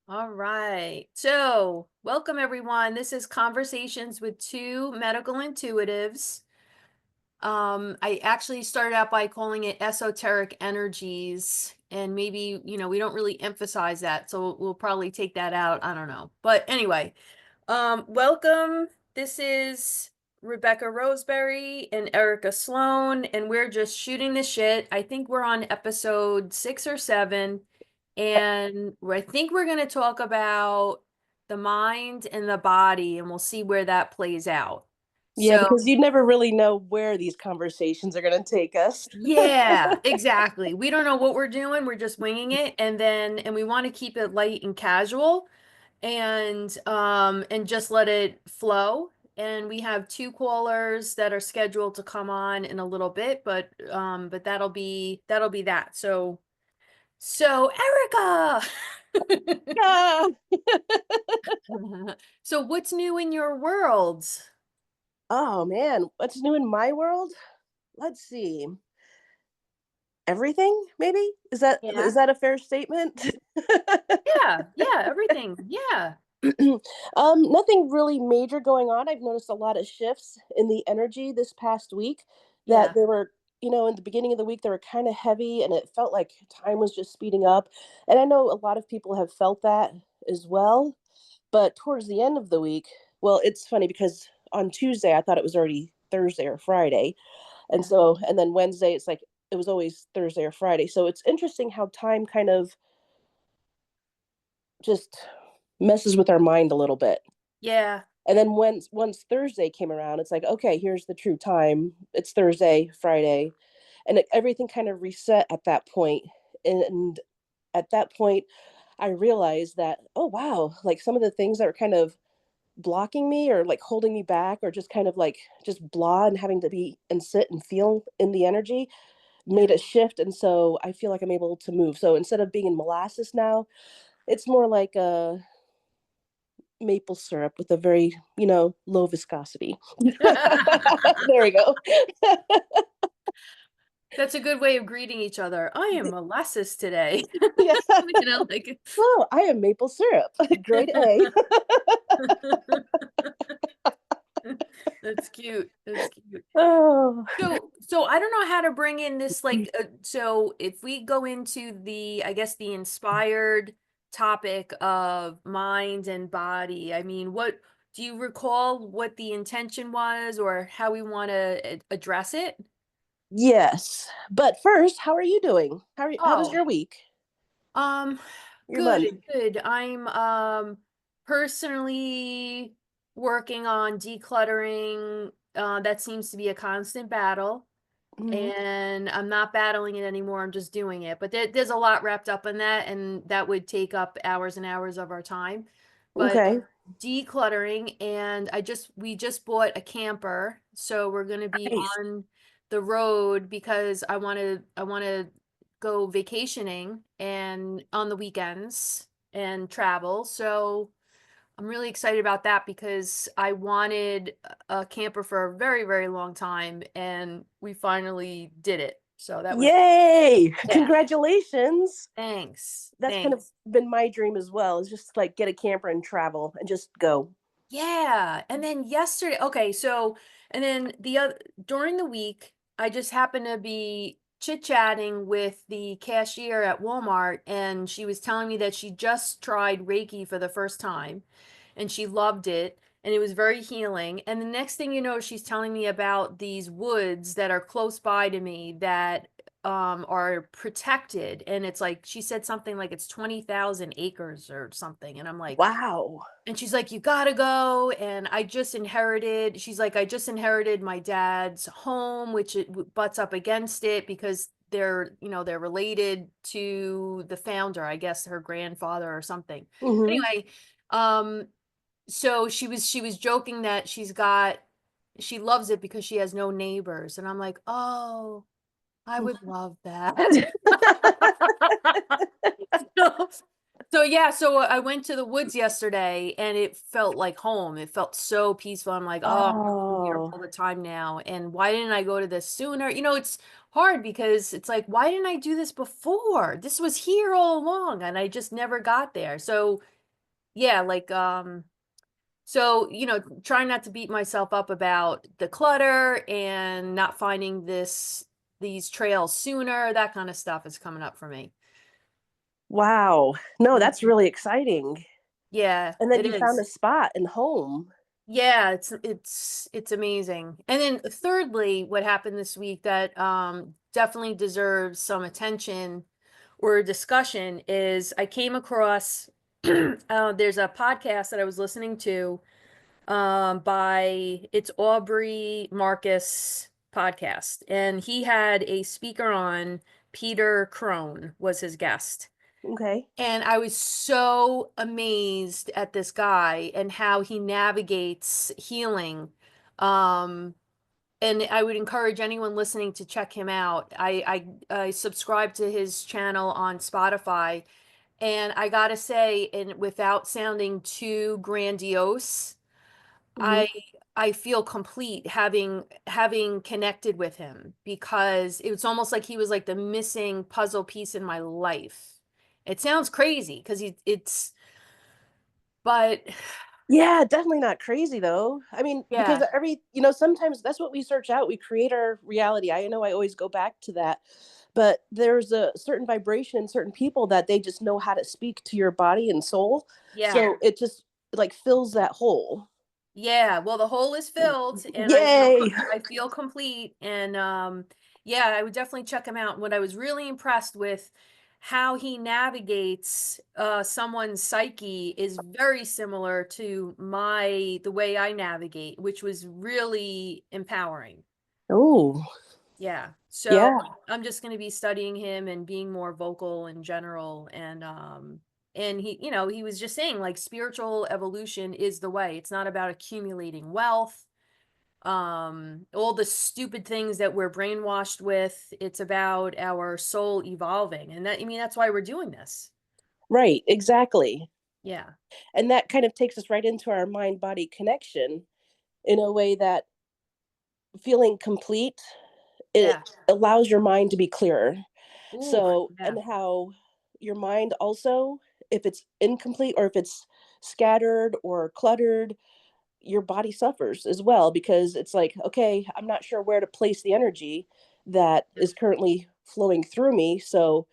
All right. So, welcome everyone. This is Conversations with Two Medical Intuitives. I actually started out by calling it esoteric energies, and maybe, we don't really emphasize that, so we'll probably take that out. I don't know. But anyway, welcome. This is Rebecca Roseberry and Erica Sloan, and we're just shooting the shit. I think we're on episode 6 or 7, and I think we're going to talk about the mind and the body, and we'll see where that plays out. Yeah, So, because you never really know where these conversations are going to take us. yeah, exactly. We don't know what we're doing. We're just winging it, and we want to keep it light and casual and just let it flow. And we have two callers that are scheduled to come on in a little bit, but that'll be that. So Erica. Ah. So what's new in your world? Oh man, what's new in my world? Let's see. Everything, maybe? Is that Yeah. is that a fair statement? Yeah, yeah, everything. Yeah. Nothing really major going on. I've noticed a lot of shifts in the energy this past week that Yeah. they were, in the beginning of the week they were kind of heavy and it felt like time was just speeding up. And I know a lot of people have felt that as well. But towards the end of the week, well, it's funny because on Tuesday I thought it was already Thursday or Friday. And Yeah. so and then Wednesday it's like it was always Thursday or Friday. So it's interesting how time kind of just messes with our mind a little bit. Yeah. And then once Thursday came around, it's like, okay, here's the true time. It's Thursday, Friday, and everything kind of reset at that point. And at that point, I realized that, oh wow, like some of the things that were kind of blocking me or like holding me back or just kind of like just blah and having to be and sit and feel in the energy Yeah. made a shift. And so I feel like I'm able to move. So instead of being in molasses now, it's more like a maple syrup with a very, low viscosity. There we go. That's a good way of greeting each other. I am molasses today. Yeah. Like Oh, I am maple syrup. Grade A. that's cute. That's cute. Oh. So I don't know how to bring in this so if we go into I guess the inspired topic of mind and body. I mean, what do you recall what the intention was or how we want to address it? Yes. But first, how are you doing? How was Oh, your week? Um, Your good, month? good. I'm personally working on decluttering. That seems to be a constant battle, Mhm. and I'm not battling it anymore. I'm just doing it. But there's a lot wrapped up in that, and that would take up hours and hours of our time. But Okay. decluttering, and we just bought a camper, so we're going to be Nice. on the road because I want to go vacationing and on the weekends and travel. So I'm really excited about that because I wanted a camper for a very, very long time and we finally did it. So that was, Yay! yeah, Congratulations. thanks. That's kind of Thanks. been my dream as well, is just like get a camper and travel and just go. Yeah. And then yesterday, okay, so, and then the other, during the week, I just happened to be chit-chatting with the cashier at Walmart, and she was telling me that she just tried Reiki for the first time and she loved it and it was very healing. And the next thing you know, she's telling me about these woods that are close by to me that are protected. And it's like she said something like it's 20,000 acres or something. And I'm like, Wow. and she's like, you gotta go. And she's like, I just inherited my dad's home, which butts up against it because they're related to the founder, I guess her grandfather or something. Mhm. Anyway, um, so she was joking that she loves it because she has no neighbors. And I'm like, oh, I would love that. So, so yeah, so I went to the woods yesterday and it felt like home. It felt so peaceful. I'm like, oh, I'm home here Oh. all the time now. And why didn't I go to this sooner? It's hard because it's like, why didn't I do this before? This was here all along and I just never got there. So yeah, like so, trying not to beat myself up about the clutter and not finding these trails sooner, that kind of stuff is coming up for me. Wow. No, that's Mhm. really exciting. Yeah, And then it you found a is. spot and home. Yeah, it's amazing. And then thirdly, what happened this week that definitely deserves some attention or discussion is I came across there's a podcast that I was listening to by it's Aubrey Marcus podcast, and he had a speaker on. Peter Crone was his guest. Okay. And I was so amazed at this guy and how he navigates healing. Um, and I would encourage anyone listening to check him out. I subscribe to his channel on Spotify, and I gotta say, and without sounding too grandiose, Mhm. I I feel complete having connected with him because it was almost like he was like the missing puzzle piece in my life. It sounds crazy because but Yeah, definitely not crazy though. I mean, because yeah, sometimes that's what we search out. We create our reality. I know I always go back to that. But there's a certain vibration in certain people that they just know how to speak to your body and soul. yeah, So it just like fills that hole. yeah. Well, the hole is filled, and Yay. I feel complete, and yeah, I would definitely check him out. What I was really impressed with how he navigates someone's psyche is very similar to the way I navigate, which was really empowering. Oh, Yeah. So yeah. I'm just going to be studying him and being more vocal in general. And he was just saying like spiritual evolution is the way. It's not about accumulating wealth, all the stupid things that we're brainwashed with. It's about our soul evolving. And that's why we're doing this. Right, exactly. Yeah. And that kind of takes us right into our mind body connection in a way that feeling complete, it Yeah. allows your mind to be clearer. Ooh, So, yeah. and how your mind also, if it's incomplete or if it's scattered or cluttered, your body suffers as well because it's like, okay, I'm not sure where to place the energy that is currently flowing through me. So,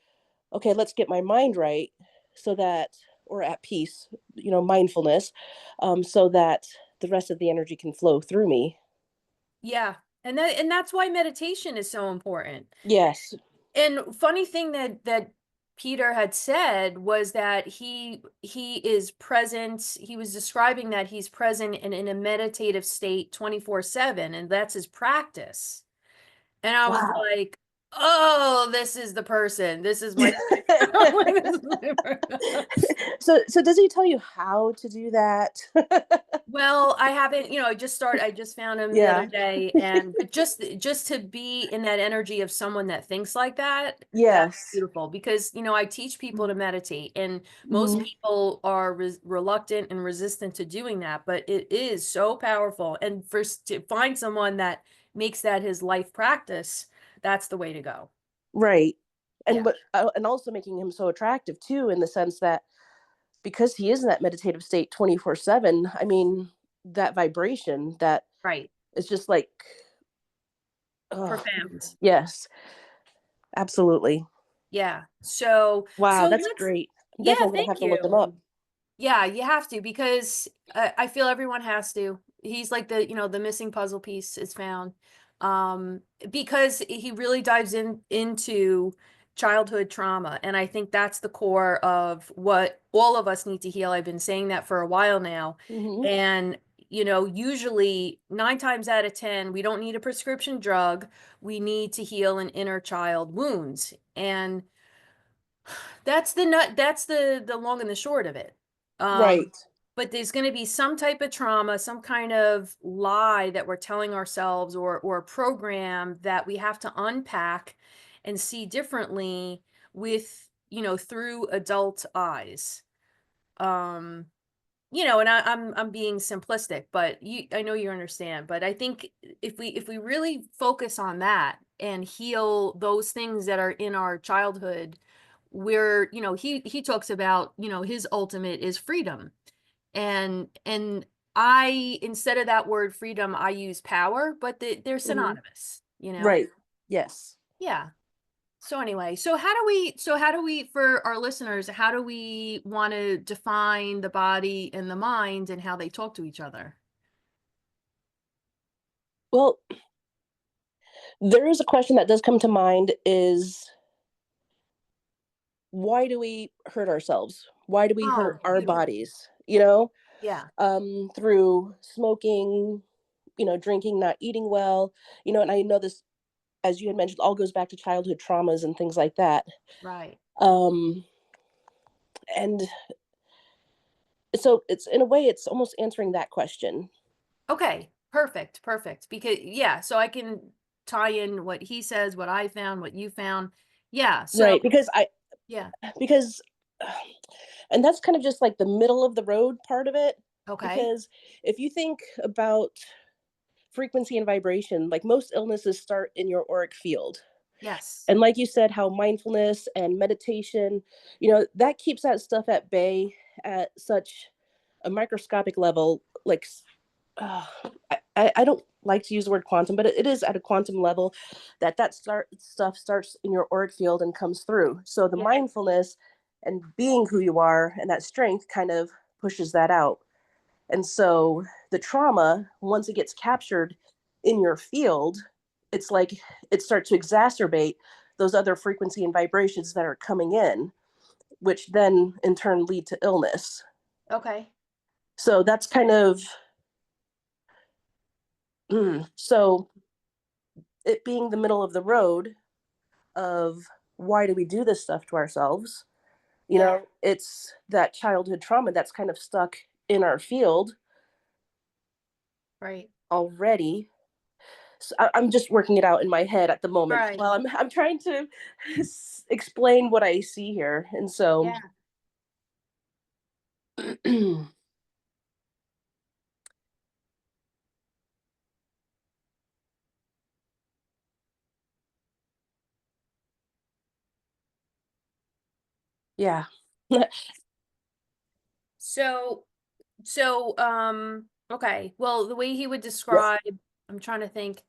okay, let's get my mind right so that, or at peace, mindfulness, so that the rest of the energy can flow through me. Yeah. And that's why meditation is so important. Yes. And funny thing that Peter had said was that he is present. He was describing that he's present and in a meditative state 24/7, and that's his practice. And I was Wow. like, "Oh, this is the person. This is my this is my person." So does he tell you how to do that? Well, I haven't, I just found him the other Yeah. day, and but just to be in that energy of someone that thinks like that, that's Yes. beautiful because, I teach people to meditate, and most Mhm. people are reluctant and resistant to doing that, but it is so powerful. And to find someone that makes that his life practice, that's the way to go. Right. Yeah, And also making him so attractive too in the sense that because he is in that meditative state 24/7, I mean, that vibration that right. is just like, oh, Profound. yes, absolutely. Yeah. So, Wow, that's let's, great. I'm yeah, definitely gonna thank have to look him you. up. Yeah, you have to because I feel everyone has to. He's like the missing puzzle piece is found. Because he really dives into childhood trauma, and I think that's the core of what all of us need to heal. I've been saying that for a while now. Mhm. And usually 9 times out of 10, we don't need a prescription drug. We need to heal an inner child wounds. And that's the long and the short of it. Um, Right. but there's going to be some type of trauma, some kind of lie that we're telling ourselves or a program that we have to unpack and see differently with, through adult eyes. Um, and I'm being simplistic, but I know you understand. But I think if we really focus on that and heal those things that are in our childhood, where he talks about his ultimate is freedom, And I, instead of that word freedom, I use power, but they're Mhm. synonymous, you know? Right. Yes. Yeah. So anyway, so how do we, for our listeners, how do we want to define the body and the mind and how they talk to each other? Well, there is a question that does come to mind is why do we hurt ourselves? Why do we hurt Oh, our beautiful. bodies? You know, Yeah. through smoking, drinking, not eating well, and I know this, as you had mentioned, all goes back to childhood traumas and things like that. Right. Um, and so it's in a way, it's almost answering that question. Okay. Perfect. Perfect. Because yeah, so I can tie in what he says, what I found, what you found. Yeah. So Right. yeah. Because, and that's kind of just like the middle of the road part of it. Okay. Because if you think about frequency and vibration, like most illnesses start in your auric field. Yes. And like you said, how mindfulness and meditation, that keeps that stuff at bay at such a microscopic level. Like, uh, I don't like to use the word quantum, but it is at a quantum level that stuff starts in your auric field and comes through. So the Yeah. mindfulness and being who you are and that strength kind of pushes that out. And so the trauma, once it gets captured in your field, it's like it starts to exacerbate those other frequency and vibrations that are coming in, which then in turn lead to illness. Okay. So that's kind of so it being the middle of the road of why do we do this stuff to ourselves? Yeah. It's that childhood trauma that's kind of stuck in our field Right. already. So I'm just working it out in my head at the moment Right. while I'm trying to explain what I see here, and so Yeah. yeah, So okay. Well, the way he would yeah, describe, I'm trying to think.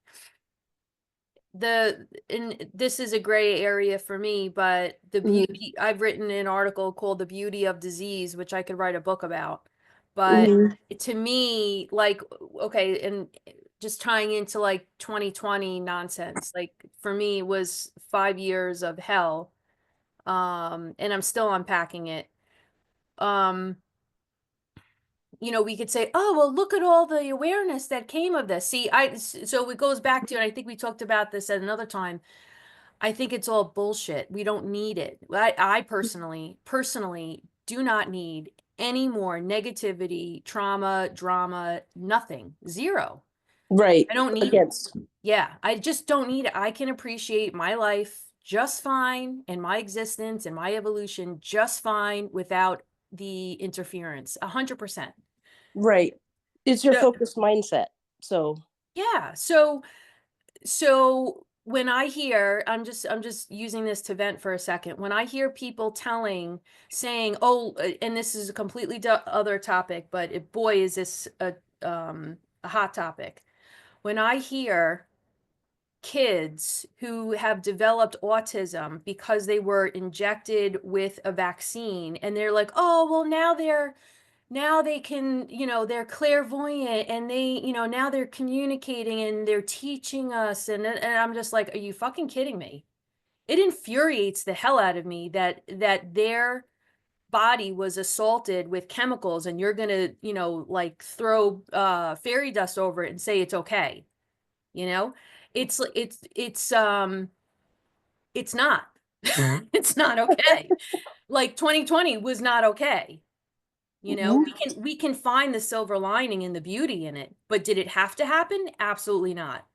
And this is a gray area for me, but the mm-hmm. beauty, I've written an article called The Beauty of Disease, which I could write a book about. But Mm-hmm. to me, like, okay, and just tying into like 2020 nonsense, like for me it was 5 years of hell. And I'm still unpacking it. Um, we could say, oh, well, look at all the awareness that came of this. See, so it goes back to, and I think we talked about this at another time. I think it's all bullshit. We don't need it. I personally do not need any more negativity, trauma, drama, nothing. Zero. Right, I don't need it. against, Yeah, I just don't need it. I can appreciate my life just fine and my existence and my evolution just fine without the interference. 100%. right. It's your So, focused mindset. So yeah. So when I hear, I'm just using this to vent for a second. When I hear people saying, "Oh," and this is a completely other topic, but boy, is this a hot topic. When I hear kids who have developed autism because they were injected with a vaccine, and they're like, "Oh, well, now they can, they're clairvoyant and now they're communicating and they're teaching us." And I'm just like, are you fucking kidding me? It infuriates the hell out of me that their body was assaulted with chemicals and you're gonna, like throw fairy dust over it and say it's okay. You know, it's not. It's not okay. Like 2020 was not okay. We mhm. can find the silver lining and the beauty in it, but did it have to happen? Absolutely not.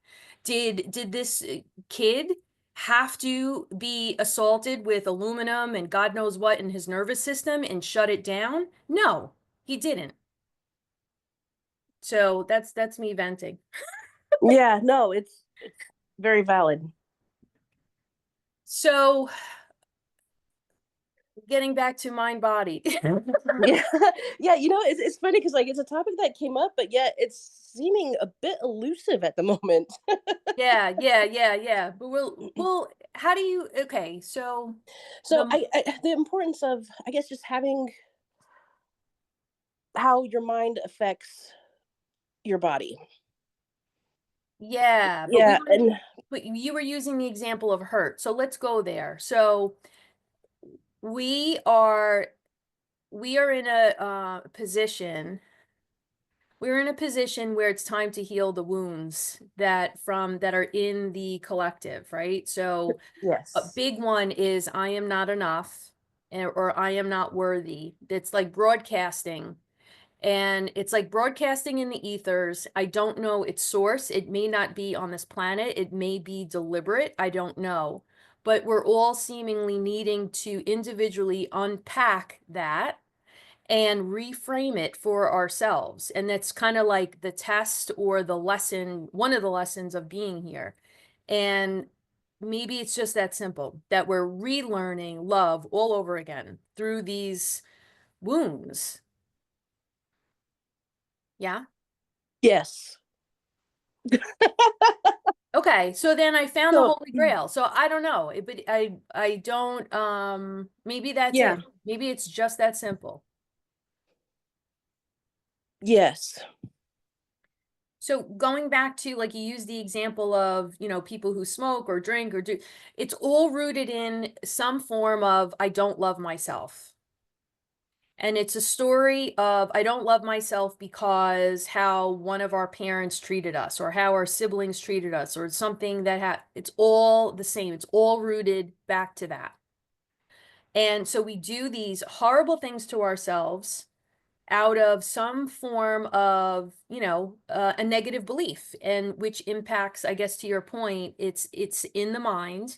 Did this kid have to be assaulted with aluminum and God knows what in his nervous system and shut it down? No, he didn't. So that's me venting. Yeah, no, it's very valid. So getting back to mind body. Yeah. Yeah, it's funny because like it's a topic that came up, but yet it's seeming a bit elusive at the moment. Yeah, yeah, yeah, yeah. But how do you, okay, so So the, the importance of, I guess, just having how your mind affects your body. yeah, Yeah, and but you were using the example of hurt. So let's go there. So we are, we are in a position, we're in a position where it's time to heal the wounds that are in the collective, right? So a yes. big one is I am not enough, or I am not worthy. It's like broadcasting. And it's like broadcasting in the ethers. I don't know its source. It may not be on this planet. It may be deliberate. I don't know. But we're all seemingly needing to individually unpack that and reframe it for ourselves. And that's kind of like the test or the lesson, one of the lessons of being here. And maybe it's just that simple that we're relearning love all over again through these wounds. Yeah. Yes. Okay, so then I found the So, Holy Grail. So I don't know, but I don't maybe that's yeah. it. Maybe it's just that simple. Yes. So going back to like you use the example of, people who smoke or drink or do, it's all rooted in some form of I don't love myself. And it's a story of I don't love myself because how one of our parents treated us or how our siblings treated us or something it's all the same. It's all rooted back to that. And so we do these horrible things to ourselves out of some form of, a negative belief, and which impacts, I guess, to your point, it's in the mind,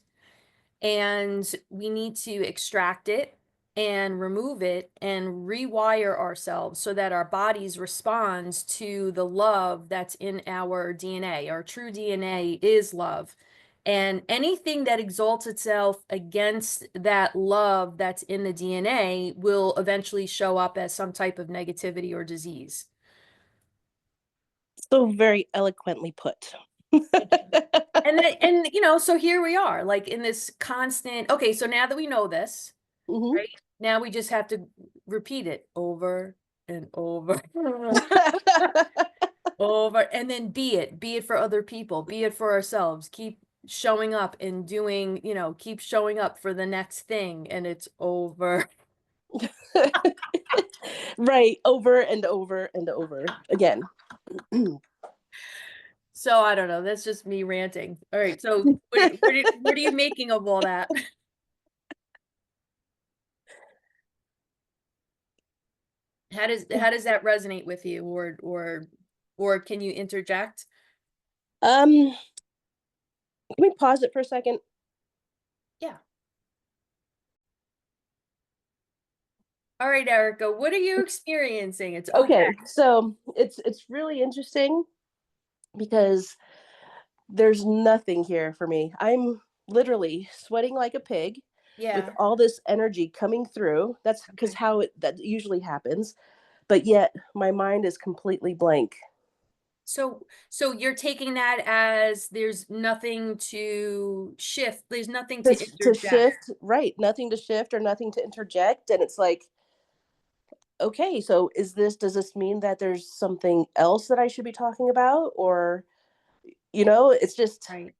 and we need to extract it and remove it and rewire ourselves so that our bodies responds to the love that's in our DNA. Our true DNA is love. And anything that exalts itself against that love that's in the DNA will eventually show up as some type of negativity or disease. So very eloquently put. Thank you. And so here we are, like in this constant, okay, so now that we know this, Hmm. right? Now we just have to repeat it over and over, over, and then be it for other people, be it for ourselves. Keep showing up and doing, keep showing up for the next thing, and it's over. Right, over and over and over again. So I don't know. That's just me ranting. All right. So what are you making of all that? How does that resonate with you, or can you interject? Can we pause it for a second? Yeah. All right, Erica, what are you experiencing? It's okay. Okay, so it's really interesting because there's nothing here for me. I'm literally sweating like a pig with Yeah. all this energy coming through. That's because Okay. how that usually happens. But yet my mind is completely blank. So you're taking that as there's nothing to shift. There's nothing to To interject. shift, right? Nothing to shift or nothing to interject. And it's like, okay, so does this mean that there's something else that I should be talking about? Or, it's just, Right.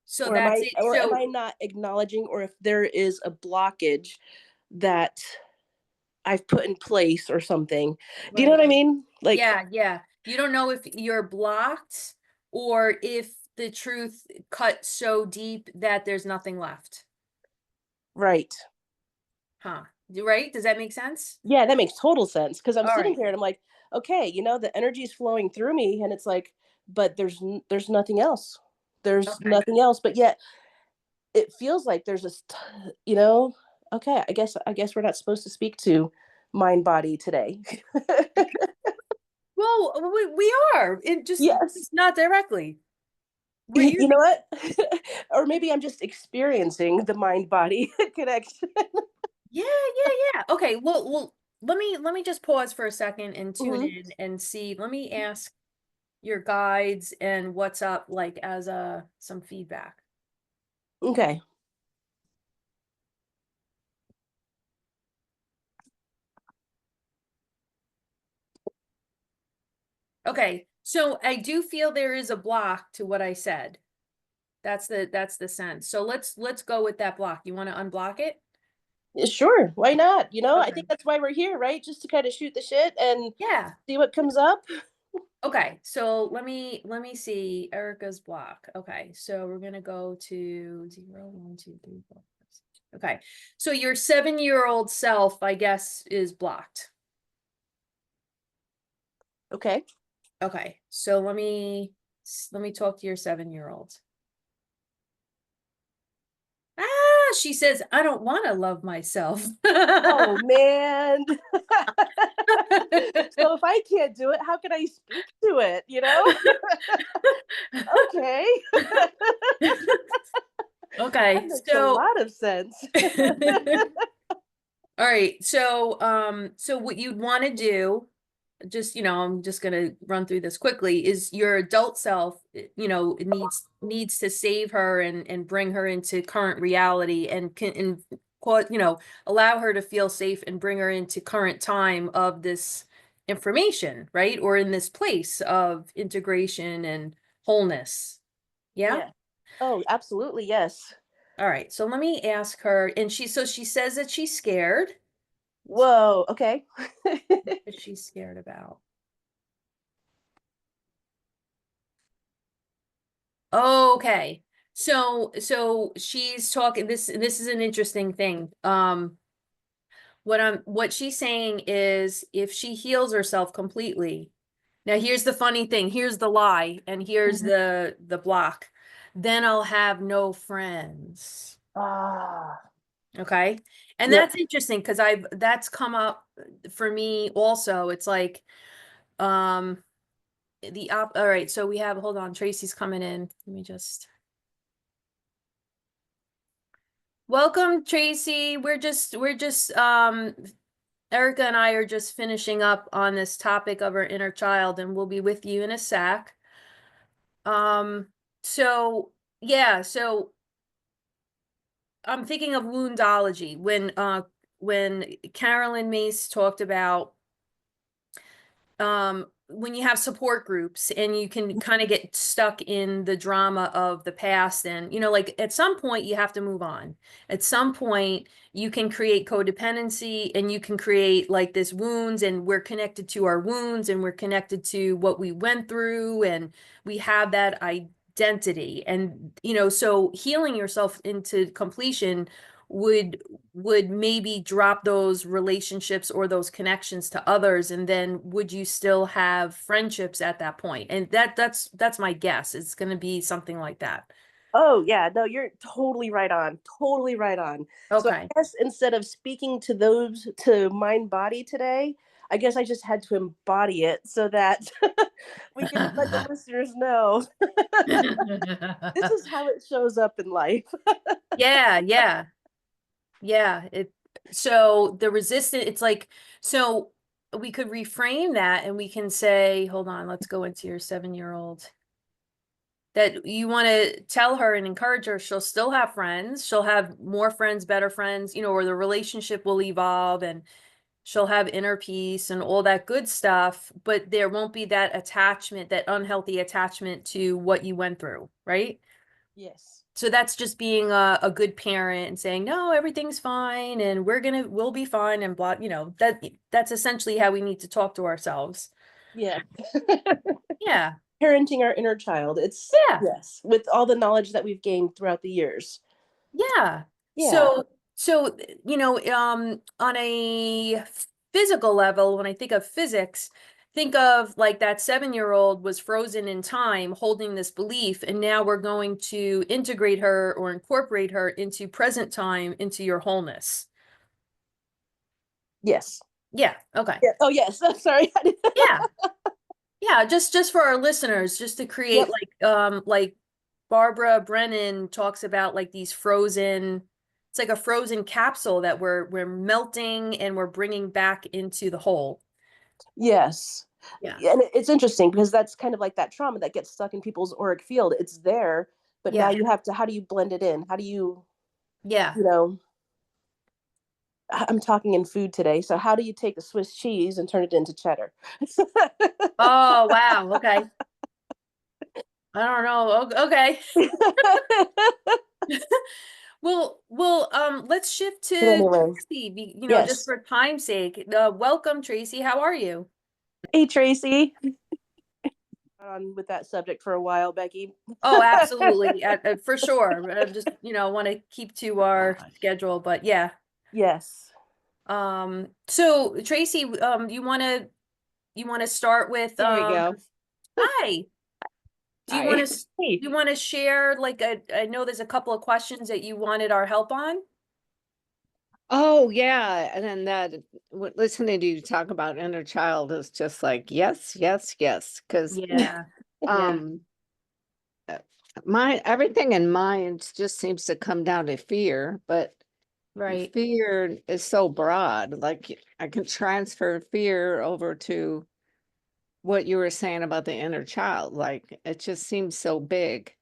So or am that's I, it. or am So I not acknowledging, or if there is a blockage that I've put in place or something. Do you know right. what I mean? Like, Yeah, yeah. You don't know if you're blocked or if the truth cut so deep that there's nothing left. right. Huh. Right? Does that make sense? Yeah, that makes total sense because I'm All sitting right. here and I'm like, okay, the energy is flowing through me and it's like, but there's nothing else. There's Okay. nothing else, but yet it feels like there's this, you know, okay, I guess we're not supposed to speak to mind body today. Well, we are. It just Yes. it's not directly. We're You using know what? Or maybe I'm just experiencing the mind body connection. Yeah. Okay, well, let me just pause for a second and tune Hmm. in and see. Let me ask your guides and what's up, like as some feedback. Okay. Okay, so I do feel there is a block to what I said. That's the sense. So let's go with that block. You want to unblock it? Sure. Why not? I Okay. think that's why we're here, right? Just to kind of shoot the shit and Yeah. see what comes up. Okay. So let me see Erica's block. Okay. So we're gonna go to 0, 1, 2, 3, 4, 5, 6. Okay. So your 7-year-old self, I guess, is blocked. Okay. Okay. So let me talk to your 7-year-old. She says, I don't want to love myself. Oh man. So if I can't do it, how can I speak to it? Okay. That Okay, makes a so lot of sense. all right, so what you'd want to do, just I'm just gonna run through this quickly, is your adult self, it needs to save her and bring her into current reality and can and allow her to feel safe and bring her into current time of this information, right? Or in this place of integration and wholeness. Yeah. Yeah. Oh, absolutely. Yes. All right. So let me ask her, and she says that she's scared. Whoa. Okay. What is she scared about? Okay. So she's talking this is an interesting thing. What she's saying is if she heals herself completely. Now here's the funny thing. Here's the lie and here's Mhm. the block. Then I'll have no friends. Ah. Okay? And Yep. that's interesting because that's come up for me also. It's like um all right, so we have, hold on, Tracy's coming in. Let me just welcome, Tracy. We're just Erica and I are just finishing up on this topic of our inner child, and we'll be with you in a sec. Um, so yeah, so I'm thinking of woundology when Carolyn Mace talked about when you have support groups and you can kind of get stuck in the drama of the past, and like at some point you have to move on. At some point you can create codependency and you can create like this wounds, and we're connected to our wounds and we're connected to what we went through, and we have that identity. And so healing yourself into completion would maybe drop those relationships or those connections to others, and then would you still have friendships at that point? And that's my guess. It's going to be something like that. Oh, yeah. No, you're totally right on. Totally right on. So Okay. I guess instead of speaking to those to mind body today, I guess I just had to embody it so that we can let the listeners know this is how it shows up in life. Yeah, yeah. So the resistance, it's like, so we could reframe that and we can say, hold on, let's go into your 7-year-old. That you want to tell her and encourage her, she'll still have friends, she'll have more friends, better friends, or the relationship will evolve and she'll have inner peace and all that good stuff, but there won't be that attachment, that unhealthy attachment to what you went through, right? Yes. So that's just being a good parent and saying, no, everything's fine and we'll be fine and blah, that's essentially how we need to talk to ourselves. Yeah. Yeah. Parenting our inner child. It's, Yeah. yes, with all the knowledge that we've gained throughout the years. Yeah. Yeah. So, on a physical level, when I think of physics, think of like that 7-year-old was frozen in time holding this belief, and now we're going to integrate her or incorporate her into present time, into your wholeness. Yes. Yeah. Okay. Yeah. Oh, yes. Sorry. Yeah. Yeah. Just for our listeners, just to create Yep. like Barbara Brennan talks about like these frozen it's like a frozen capsule that we're melting and we're bringing back into the whole. Yes. Yeah. And it's interesting because that's kind of like that trauma that gets stuck in people's auric field. It's there, but now Yeah. you have to, how do you blend it in? How do Yeah. you know, I'm talking in food today. So how do you take a Swiss cheese and turn it into cheddar? Oh, wow. Okay. I don't know. Okay. Let's shift But to anyway, Tracy, just yes. for time's sake. Welcome, Tracy. How are you? Hey, Tracy. On with that subject for a while, Becky. Oh, absolutely. For sure. I just, want to keep to our schedule, but yeah. Yes. So Tracy, you want to start with, There we go. hi. Do you want Hi. to, Hey. you want to share I know there's a couple of questions that you wanted our help on? Oh, yeah. And then listening to you talk about inner child is just like, yes, yes, yes. Because Yeah. Yeah. um uh, my everything in mind just seems to come down to fear, but Right. fear is so broad. Like I can transfer fear over to what you were saying about the inner child. Like it just seems so big,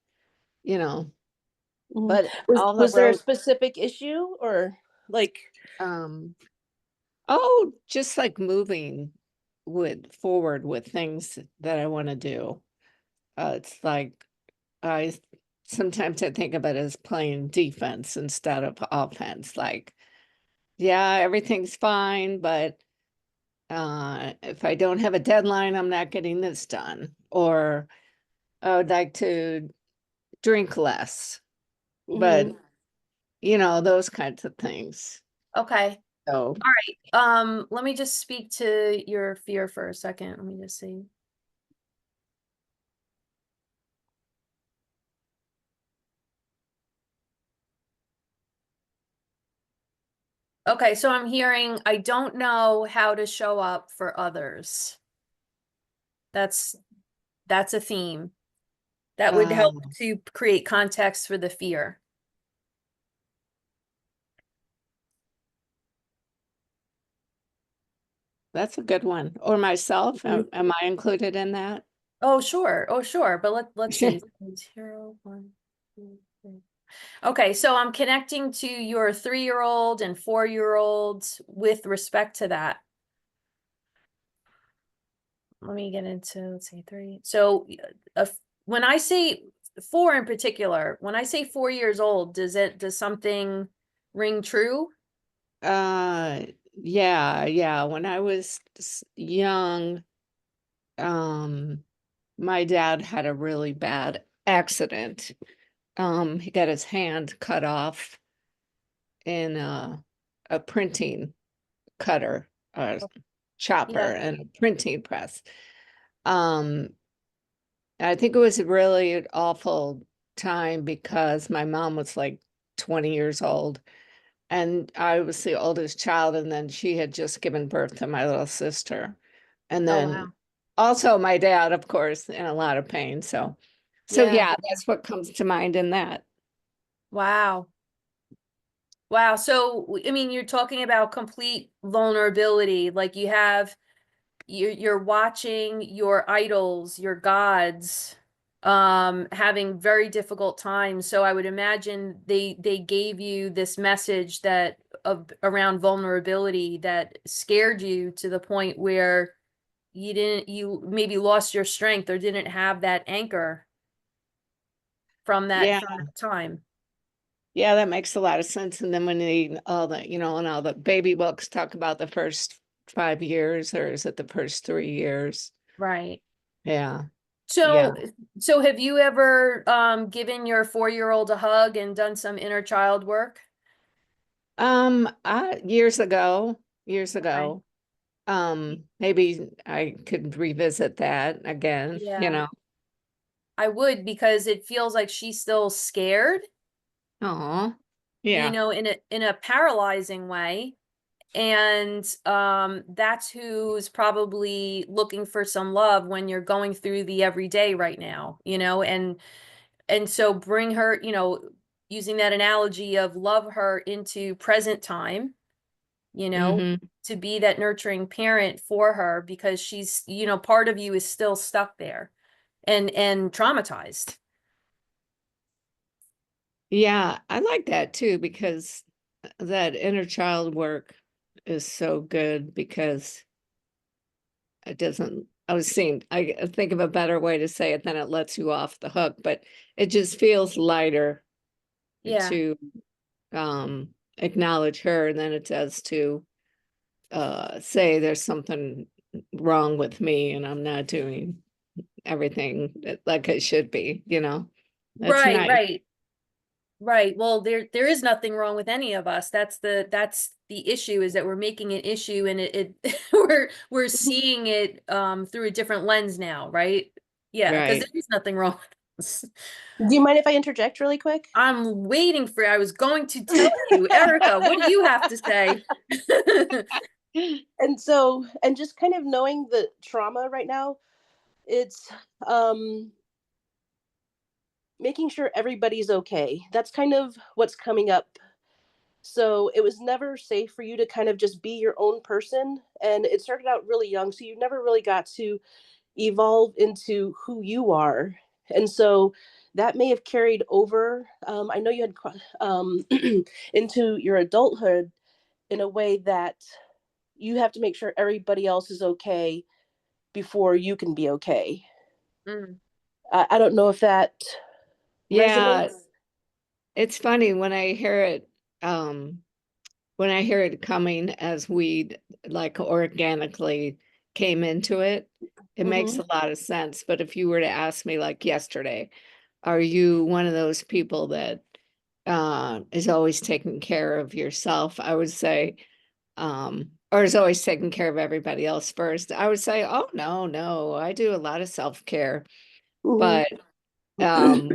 you know. Mhm. But Was all the was there a road specific issue or like um Oh, just like moving forward with things that I want to do. It's like I sometimes I think of it as playing defense instead of offense. Like, yeah, everything's fine, but if I don't have a deadline, I'm not getting this done. Or I would like to drink less, but mhm. those kinds of things. Okay. So, All right. Let me just speak to your fear for a second. Let me just see. Okay, so I'm hearing I don't know how to show up for others. That's that's a theme. That would help um, to create context for the fear. that's a good one. Or myself, am I included in that? Oh, sure. Oh, sure. But let's see. 0, 1, 2, 3. Okay, so I'm connecting to your 3-year-old and 4-year-old with respect to that. Let me get into, let's see, 3. So when I say 4 in particular, when I say 4 years old, does something ring true? Uh, yeah. When I was young, um, my dad had a really bad accident. He got his hand cut off in a printing cutter, chopper, Yeah. and a printing press. Um, I think it was a really awful time because my mom was like 20 years old. And I was the oldest child, and then she had just given birth to my little sister. And Oh, then wow. also my dad, of course, in a lot of pain. So Yeah. yeah, that's what comes to mind in that. Wow. Wow. So, I mean, you're talking about complete vulnerability. Like you're watching your idols, your gods, having very difficult times. So I would imagine they gave you this message that of around vulnerability that scared you to the point where you maybe lost your strength or didn't have that anchor Yeah, from that time. yeah, that makes a lot of sense. And then when when all the baby books talk about the first 5 years, or is it the first 3 years? Right. Yeah, yeah. So, so have you ever given your 4-year-old a hug and done some inner child work? Years Okay. ago, maybe I could revisit that again, Yeah, I would because it feels like she's still scared, Oh, yeah, in a paralyzing way. And that's who's probably looking for some love when you're going through the everyday right now, and so bring her, using that analogy of love her into present time, you know, Mm-hmm. to be that nurturing parent for her, because she's, you know, part of you is still stuck there and traumatized. Yeah, I like that too, because that inner child work is so good, because it doesn't, I think of a better way to say it, than it lets you off the hook, but it just feels lighter Yeah. to acknowledge her than it does to say there's something wrong with me and I'm not doing everything like I should be, you know. That's Right, nice. right. Right. Well, there is nothing wrong with any of us. That's the issue, is that we're making an issue, and it we're seeing it through a different lens now, right? Yeah, because there Right. is nothing wrong with us. Do you mind if I interject really quick? I'm waiting for I was going to tell you, Erica, what do you have to say? And so, and just kind of knowing the trauma right now, it's making sure everybody's okay. That's kind of what's coming up. So it was never safe for you to kind of just be your own person. And it started out really young. So you never really got to evolve into who you are. And so that may have carried over. I know you had into your adulthood in a way that you have to make sure everybody else is okay before you can be okay. Mm, I don't know if that Yeah, resonates. it's funny um when I hear it coming as we like organically came into it, it makes Mm-hmm. a lot of sense. But if you were to ask me like yesterday, are you one of those people that is always taking care of yourself? I would say, or is always taking care of everybody else first. I would say, oh no, no, I do a lot of self-care, Mm-hmm. but um,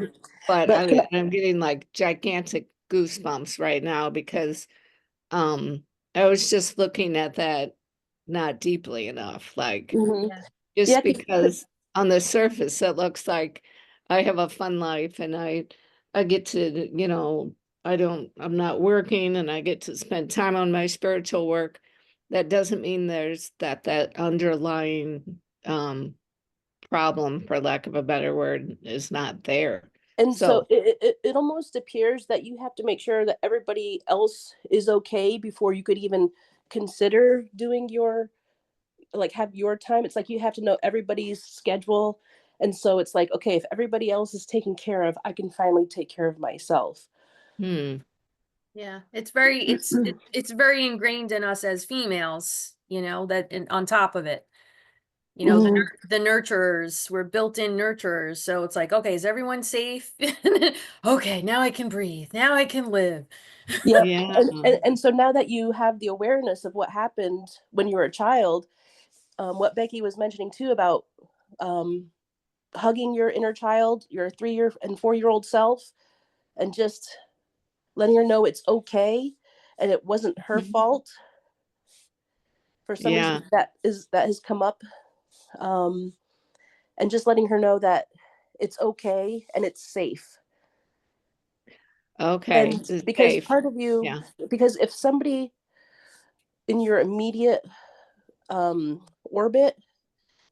but But can I, I'm getting like gigantic goosebumps right now because um, I was just looking at that not deeply enough, like mm-hmm. yeah. Yeah, just because on the surface it looks like I have a fun life and I get to, you know, I'm not working and I get to spend time on my spiritual work. That doesn't mean there's that underlying problem, for lack of a better word, is not there. and so So, it almost appears that you have to make sure that everybody else is okay before you could even consider doing your, like, have your time. It's like you have to know everybody's schedule. And so it's like, okay, if everybody else is taken care of, I can finally take care of myself. hmm, Yeah, it's very ingrained in us as females, you know, that and on top of it, you know, Mhm. the nurturers, we're built-in nurturers. So it's like, okay, is everyone safe? Okay, now I can breathe. Now I can live. Yep. yeah, And so now that you have the awareness of what happened when you were a child, what Becky was mentioning too about um, hugging your inner child, your 3 year and 4 year old self, and just letting her know it's okay and it wasn't her fault for some reason yeah, that has come up, um, and just letting her know that it's okay and it's safe. okay, And it's because safe. part of you, Yeah. because if somebody in your immediate orbit,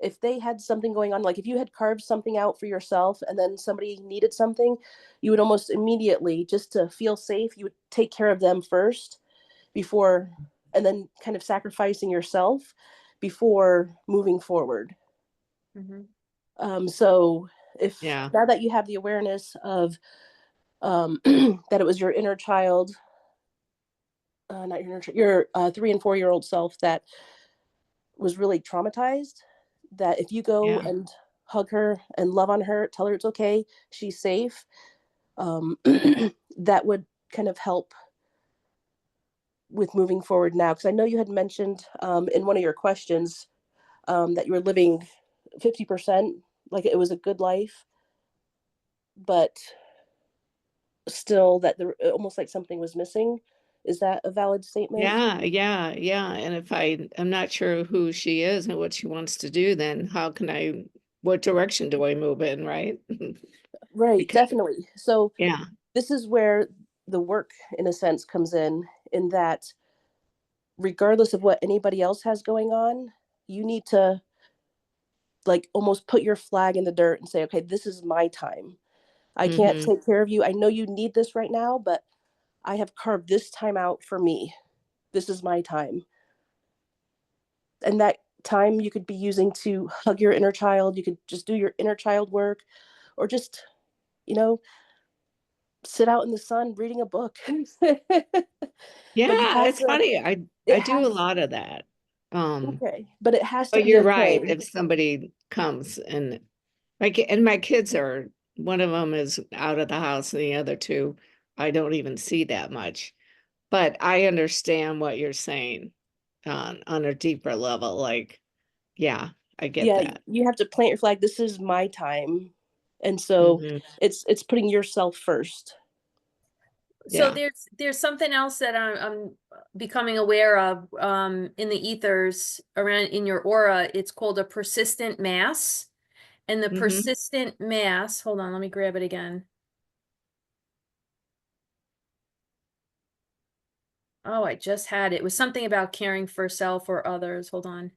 if they had something going on, like if you had carved something out for yourself and then somebody needed something, you would almost immediately, just to feel safe, you would take care of them first before, and then kind of sacrificing yourself before moving forward. Mhm. So if Yeah. now that you have the awareness of that it was your inner child, not your inner, your 3 and 4 year old self that was really traumatized, that if you go Yeah. and hug her and love on her, tell her it's okay, she's safe, that would kind of help with moving forward now. Because I know you had mentioned in one of your questions that you were living 50%, like it was a good life, but still that there almost like something was missing. Is that a valid statement? Yeah, yeah, yeah. And if I'm not sure who she is and what she wants to do, then what direction do I move in, right? Right, Because, definitely. So yeah, this is where the work, in a sense, comes in that regardless of what anybody else has going on, you need to like almost put your flag in the dirt and say, okay, this is my time. I can't Mm-hmm. take care of you. I know you need this right now, but I have carved this time out for me. This is my time. And that time you could be using to hug your inner child. You could just do your inner child work, or just, you know, sit out in the sun reading a book. But you Yeah, have it's to, funny. it I do a has, lot of that. okay, but it has to But be you're right. okay. If somebody comes and my kids are, one of them is out of the house and the other two I don't even see that much. But I understand what you're saying on a deeper level. Like, yeah, I get Yeah, that. you have to plant your flag. This is my time. And so Hmm. it's putting yourself first. So Yeah. there's something else that I'm becoming aware of in the ethers around in your aura. It's called a persistent mass. And the Hmm. persistent mass, hold on, let me grab it again. Oh, I just had it. It was something about caring for self or others. Hold on.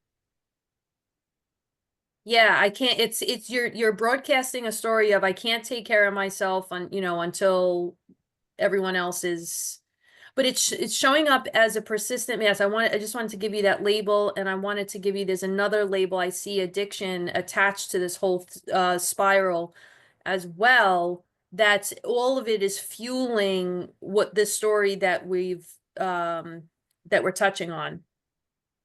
Yeah, I can't, it's you're broadcasting a story of I can't take care of myself on, until everyone else is, but it's showing up as a persistent mass. I just wanted to give you that label, and I wanted to give you, there's another label. I see addiction attached to this whole spiral as well. That's all of it is fueling what this story that we're touching on,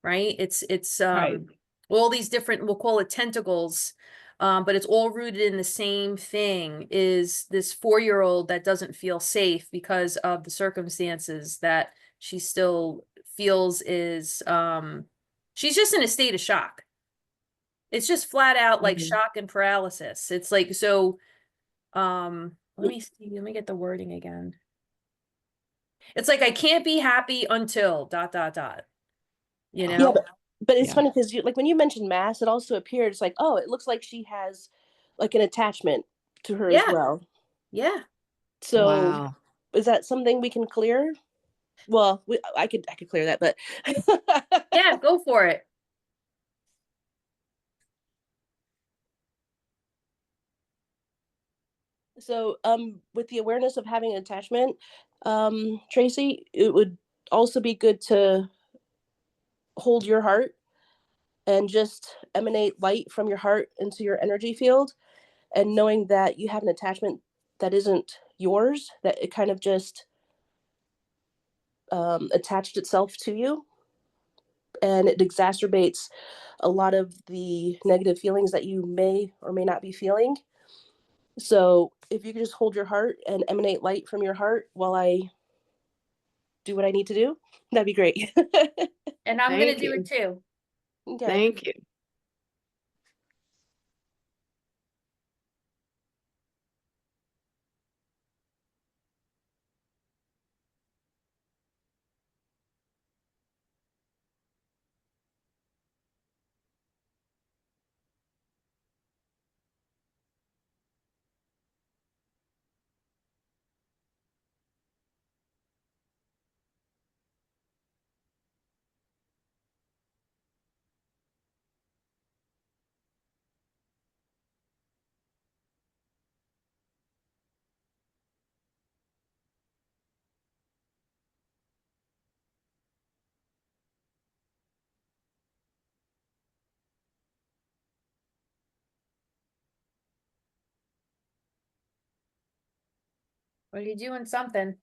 right? It's Right. all these different, we'll call it tentacles, but it's all rooted in the same thing, is this 4-year-old that doesn't feel safe because of the circumstances that she still feels is she's just in a state of shock. It's just flat out like Hmm. shock and paralysis. It's like, so let me see, let me get the wording again. It's like I can't be happy until dot dot dot, you Yeah, know? but it's Yeah. funny because you like when you mentioned mass, it also appeared. It's like, oh, it looks like she has like an attachment to her as Yeah, well. yeah. So Wow. is that something we can clear? Well, I could clear that, but Yeah, go for it. so with the awareness of having an attachment, Tracy, it would also be good to hold your heart and just emanate light from your heart into your energy field, and knowing that you have an attachment that isn't yours, that it kind of just attached itself to you, and it exacerbates a lot of the negative feelings that you may or may not be feeling. So if you could just hold your heart and emanate light from your heart while I do what I need to do, that'd be great. And I'm gonna Thank do it you. too. Okay. Thank you. Well, you're doing something.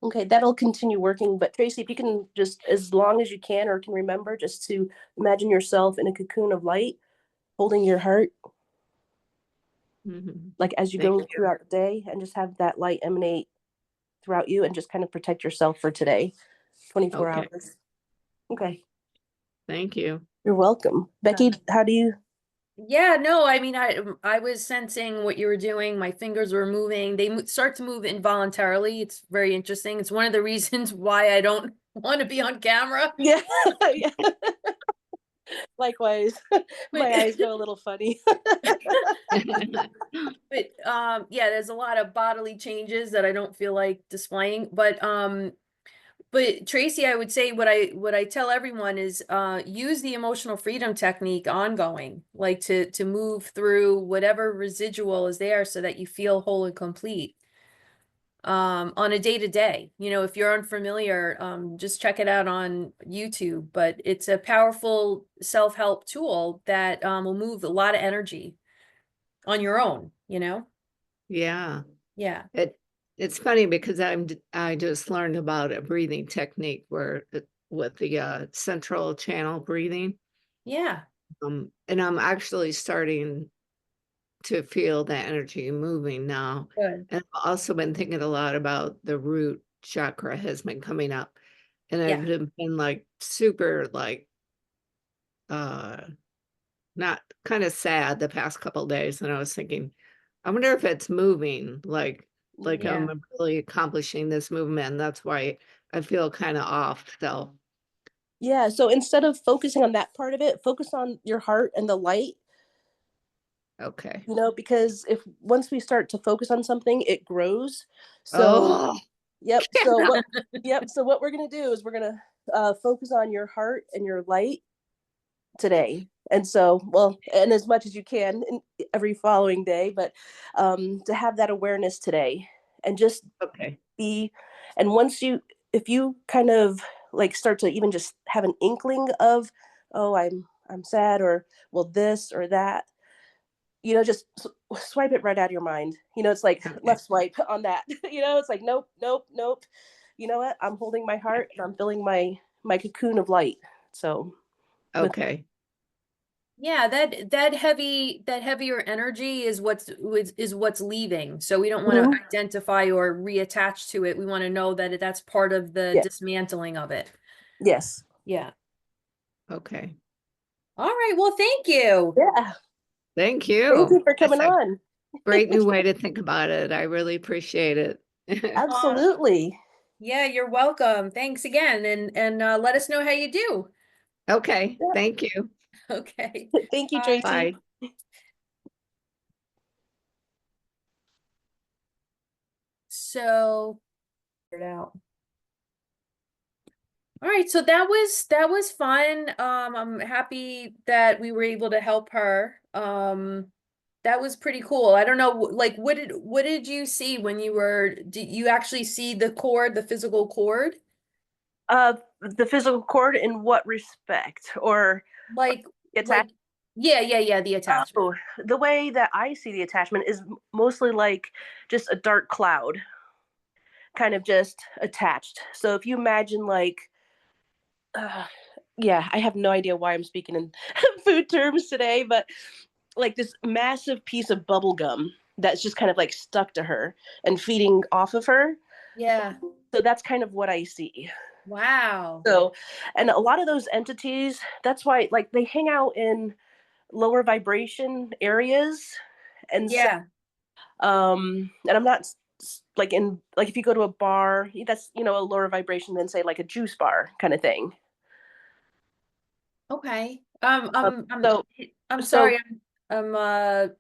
Okay, that'll continue working. But Tracy, if you can just, as long as you can or can remember, just to imagine yourself in a cocoon of light, holding your heart, like as you Thank go you. throughout the day, and just have that light emanate throughout you and just kind of protect yourself for today, 24 Okay. hours. Okay. Thank you. You're welcome. Becky, how do you? Yeah, no, I mean, I was sensing what you were doing. My fingers were moving. They start to move involuntarily. It's very interesting. It's one of the reasons why I don't want to be on camera. Yeah. Yeah. Likewise. But My eyes go a little funny. but yeah, there's a lot of bodily changes that I don't feel like displaying. But Tracy, I would say what I tell everyone is use the emotional freedom technique ongoing, like to move through whatever residual is there so that you feel whole and complete on a day to day. You know, if you're unfamiliar, just check it out on YouTube. But it's a powerful self-help tool that will move a lot of energy on your own, you know? Yeah. Yeah. It's funny because I just learned about a breathing technique where with the central channel breathing. Yeah. And I'm actually starting to feel the energy moving now. Good. And I've also been thinking a lot about the root chakra has been coming up. And Yeah. I've been like super like uh not kind of sad the past couple of days. And I was thinking, I wonder if it's moving, like Yeah. I'm really accomplishing this movement. That's why I feel kind of off. So Yeah. So instead of focusing on that part of it, focus on your heart and the light, okay. because if once we start to focus on something, it grows. So, Oh, yep. So what, yep. So what we're going to do is we're going to focus on your heart and your light today. And so, well, and as much as you can in every following day, but to have that awareness today and just okay. be, and once you, if you kind of like start to even just have an inkling of, oh, I'm sad, or well, this or that, just swipe it right out of your mind. It's like Okay. left swipe on that. It's like, nope, nope, nope. You know what? I'm holding my heart and I'm filling my cocoon of light. So with Okay. Yeah, that heavier energy is what's leaving. So we don't want to Mhm. identify or reattach to it. We want to know that that's part of the Yeah. dismantling of it. Yes. Yeah. Okay. All right. Well, thank you. Yeah. Thank Thank you you. for That's coming a on. great new way to think about it. I really appreciate it. Absolutely. Yeah, you're welcome. Thanks again, and let us know how you do. Okay. Yeah. Thank you. Okay. Thank you, Bye. Tracy. Bye. So, figure it out. All right, so that was fun. I'm happy that we were able to help her. That was pretty cool. I don't know, like what did you see when did you actually see the cord, the physical cord? The physical cord in what respect? Or Like attachment? like yeah, the attachment. Oh, the way that I see the attachment is mostly like just a dark cloud, kind of just attached. So if you imagine like, uh, yeah, I have no idea why I'm speaking in food terms today, but like this massive piece of bubble gum that's just kind of like stuck to her and feeding off of her. Yeah. So that's kind of what I see. Wow. So, and a lot of those entities, that's why like they hang out in lower vibration areas. And so, Yeah. and I'm not like in, like if you go to a bar, that's, a lower vibration than say like a juice bar kind of thing. Okay. Um, so, I'm so, sorry.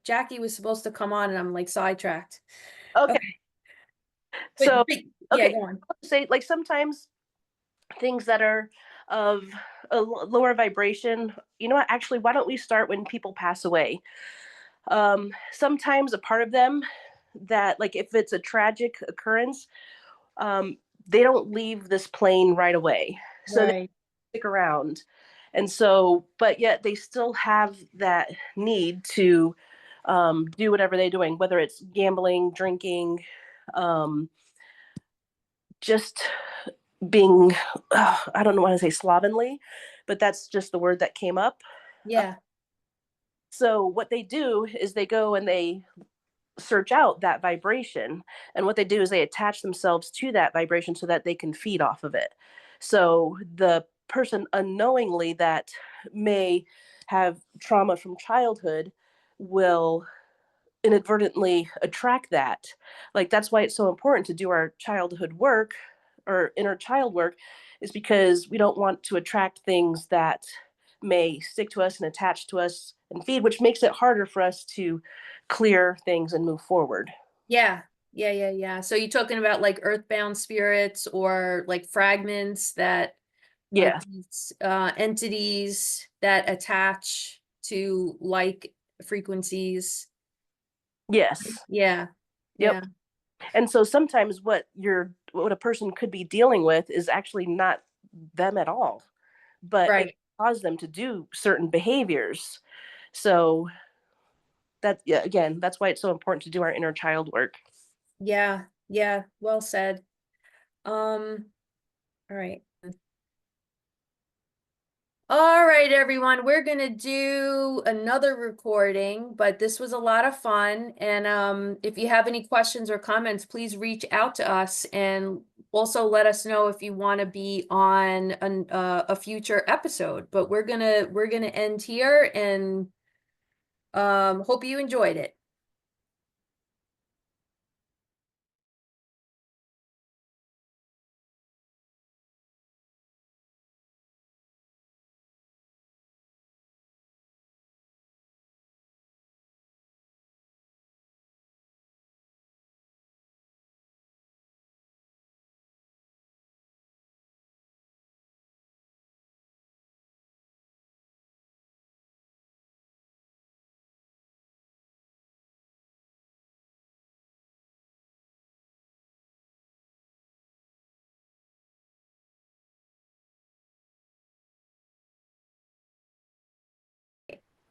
Jackie was supposed to come on and I'm like sidetracked. okay. Okay. So, But yeah, okay. go on. Say like sometimes things that are of a lower vibration, actually, why don't we start when people pass away? Sometimes a part of them that, like, if it's a tragic occurrence, they don't leave this plane right away. So they Right. stick around. And so, but yet they still have that need to do whatever they're doing, whether it's gambling, drinking, um, just being, I don't want to say slovenly, but that's just the word that came up. Yeah. So what they do is they go and they search out that vibration. And what they do is they attach themselves to that vibration so that they can feed off of it. So the person unknowingly that may have trauma from childhood will inadvertently attract that. Like, that's why it's so important to do our childhood work or inner child work, is because we don't want to attract things that may stick to us and attach to us and feed, which makes it harder for us to clear things and move forward. Yeah. Yeah. So you're talking about like earthbound spirits or like fragments that like Yeah. these entities that attach to like frequencies. Yes. Yeah. Yep. Yeah. And so sometimes what a person could be dealing with is actually not them at all, but it Right. caused them to do certain behaviors. So that, yeah, again, that's why it's so important to do our inner child work. Yeah. Yeah. Well said. All right. All right, everyone, we're going to do another recording, but this was a lot of fun. And if you have any questions or comments, please reach out to us and also let us know if you want to be on a future episode. But we're gonna end here and hope you enjoyed it.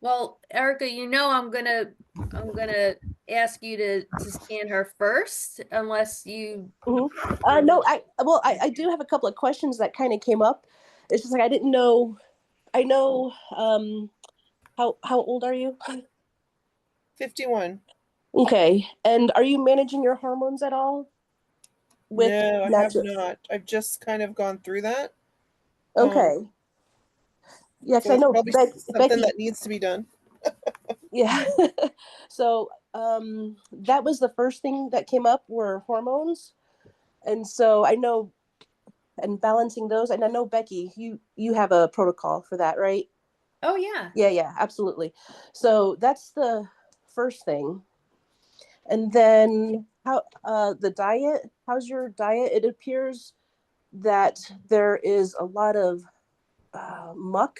Well, Erica, I'm gonna ask you to scan her first, unless you. No, I do have a couple of questions that kind of came up. It's just like I didn't know. I know. How old are you? 51. Okay, and are you managing your hormones at all? With No, I have natural. not. I've just kind of gone through that. Okay. Yeah, because So I it's know probably something Becky. that needs to be done. Yeah. So that was the first thing that came up were hormones, and so I know, and balancing those, and I know Becky, you have a protocol for that, right? Oh yeah. Yeah, absolutely. So that's the first thing. And then how the diet, how's your diet? It appears that there is a lot of muck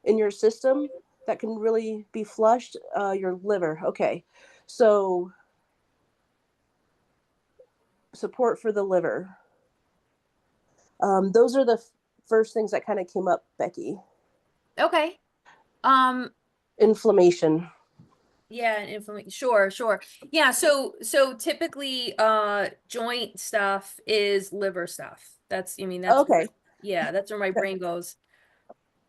in your system that can really be flushed. Your liver. Okay. So support for the liver. Those are the first things that kind of came up, Becky. Okay. Um, Inflammation. yeah, and inflammation. Sure. Yeah, so typically joint stuff is liver stuff. That's Okay. yeah, that's where my brain goes.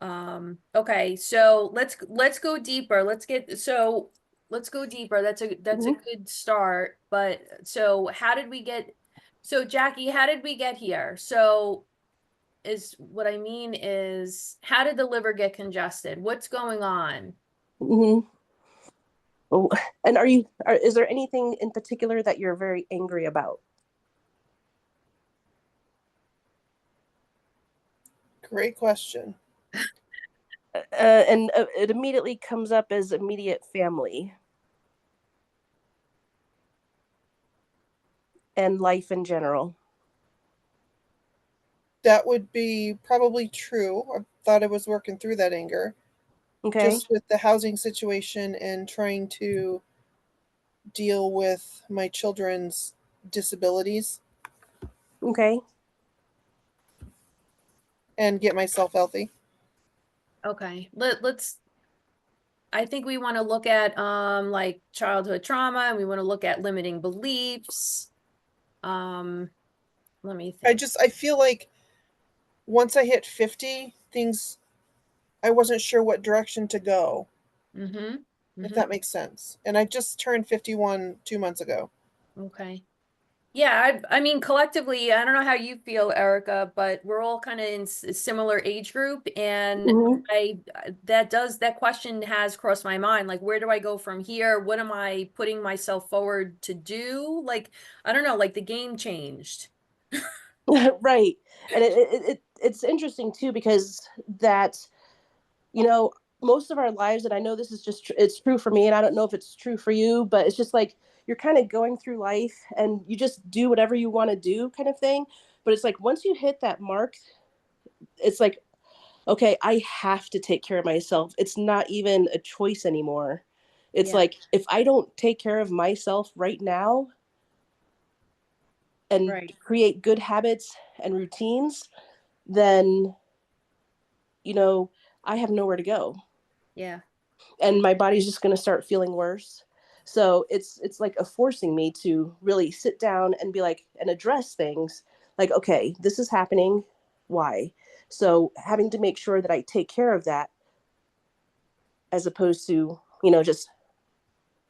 Okay, so let's go deeper. Let's go deeper. That's a Mhm. good start. But so Jackie, how did we get here? So is what I mean is, how did the liver get congested? What's going on? Mhm. Oh, and is there anything in particular that you're very angry about? Great question. And it immediately comes up as immediate family and life in general. That would be probably true. I thought I was working through that anger. Okay. Just with the housing situation and trying to deal with my children's disabilities Okay. and get myself healthy. Okay. Let's I think we want to look at like childhood trauma, and we want to look at limiting beliefs. Um Let me think. I feel like once I hit 50, I wasn't sure what direction to go, if that makes sense. And I just turned 51 2 months ago. Okay. Yeah, I mean, collectively, I don't know how you feel, Erica, but we're all kind of in similar age group, and that question has crossed my mind. Like, where do I go from here? What am I putting myself forward to do? Like, I don't know, like the game changed. Right. And it's interesting too, because that, you know, most of our lives, and I know this is just it's true for me, and I don't know if it's true for you, but it's just like you're kind of going through life and you just do whatever you want to do, kind of thing. But it's like once you hit that mark, it's like, okay, I have to take care of myself. It's not even a choice anymore. It's Yeah. like, if I don't take care of myself right now and Right. create good habits and routines, then, you know, I have nowhere to go. Yeah. And my body's just going to start feeling worse. So it's like a forcing me to really sit down and be like, and address things like, okay, this is happening. Why? So having to make sure that I take care of that, as opposed to, just